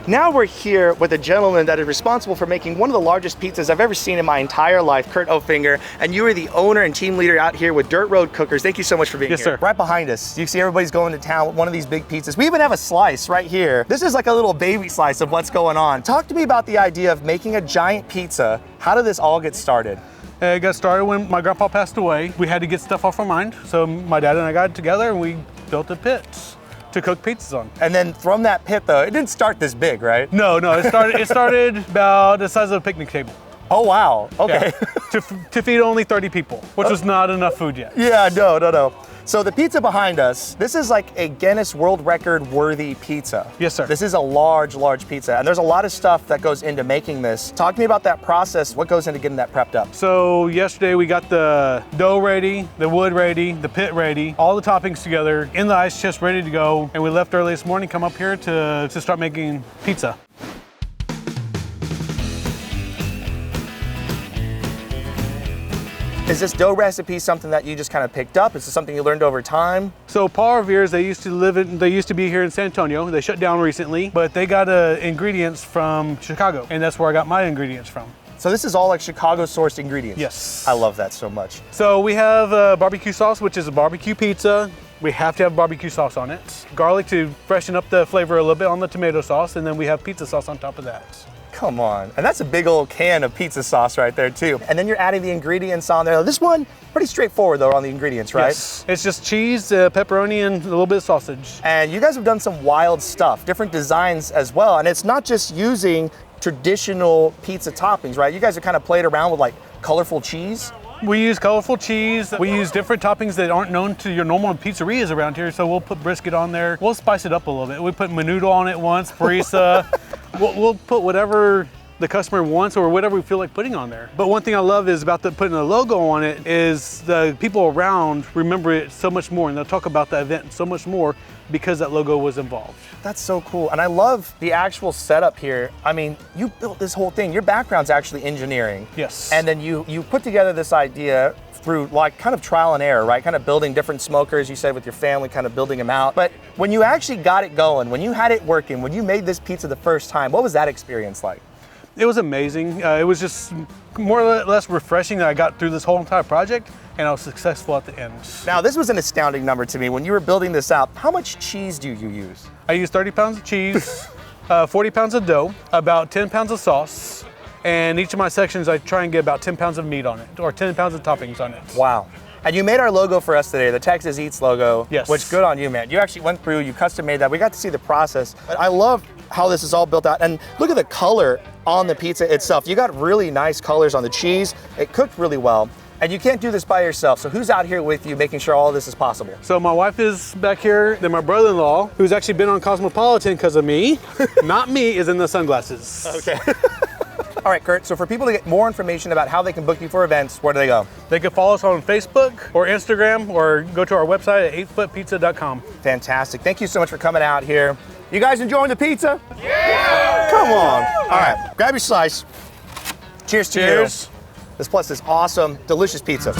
Now we're here with a gentleman that is responsible for making one of the largest pizzas I've ever seen in my entire life, Kurt Ofinger, and you are the owner and team leader out here with Dirt Road Cookers. Thank you so much for being here. Yes, sir. Right behind us, you see everybody's going to town with one of these big pizzas. We even have a slice right here. This is like a little baby slice of what's going on. Talk to me about the idea of making a giant pizza. How did this all get started? It got started when my grandpa passed away. We had to get stuff off our mind, so my dad and I got together and we built a pit to cook pizzas on. And then from that pit though, it didn't start this big, right? No, it started about the size of a picnic table. Oh wow, okay. Yeah. to feed only 30 people, which was not enough food yet. Yeah, no. So the pizza behind us, this is like a Guinness World Record worthy pizza. Yes, sir. This is a large pizza, and there's a lot of stuff that goes into making this. Talk to me about that process. What goes into getting that prepped up? So yesterday we got the dough ready, the wood ready, the pit ready, all the toppings together in the ice chest ready to go, and we left early this morning, come up here to start making pizza. Is this dough recipe something that you just kind of picked up? Is this something you learned over time? So Paul Revere's, they used to be here in San Antonio. They shut down recently, but they got ingredients from Chicago, and that's where I got my ingredients from. So this is all like Chicago sourced ingredients? Yes. I love that so much. So we have barbecue sauce, which is a barbecue pizza. We have to have barbecue sauce on it. Garlic to freshen up the flavor a little bit on the tomato sauce, and then we have pizza sauce on top of that. Come on. And that's a big old can of pizza sauce right there too. And then you're adding the ingredients on there. This one, pretty straightforward though on the ingredients, right? Yes. It's just cheese, pepperoni, and a little bit of sausage. And you guys have done some wild stuff, different designs as well. And it's not just using traditional pizza toppings, right? You guys have kind of played around with like colorful cheese. We use colorful cheese. We use different toppings that aren't known to your normal pizzerias around here. So we'll put brisket on there. We'll spice it up a little bit. We put menudo on it once, harissa. We'll put whatever the customer wants or whatever we feel like putting on there. But one thing I love is about putting a logo on it is the people around remember it so much more, and they'll talk about the event so much more because that logo was involved. That's so cool. And I love the actual setup here. I mean, you built this whole thing. Your background's actually engineering. Yes. And then you put together this idea through like kind of trial and error, right? Kind of building different smokers, you said with your family, kind of building them out. But when you actually got it going, when you had it working, when you made this pizza the first time, what was that experience like? It was amazing. It was just more or less refreshing that I got through this whole entire project and I was successful at the end. Now, this was an astounding number to me. When you were building this out, how much cheese do you use? I use 30 pounds of cheese, 40 pounds of dough, about 10 pounds of sauce, and each of my sections I try and get about 10 pounds of meat on it, or 10 pounds of toppings on it. Wow. And you made our logo for us today, the Texas Eats logo. Yes. Which, good on you, man. You actually went through, you custom made that. We got to see the process. But I love how this is all built out. And look at the color on the pizza itself. You got really nice colors on the cheese. It cooked really well. And you can't do this by yourself. So who's out here with you making sure all of this is possible? So my wife is back here, then my brother-in-law, who's actually been on Cosmopolitan because of me, not me, is in the sunglasses. Okay. All right, Kurt, so for people to get more information about how they can book you for events, where do they go? They can follow us on Facebook or Instagram or go to our website at 8footpizza.com. Fantastic. Thank you so much for coming out here. You guys enjoying the pizza? Yeah! Come on. All right, grab your slice. Cheers to you. Cheers. This plus is awesome, delicious pizza.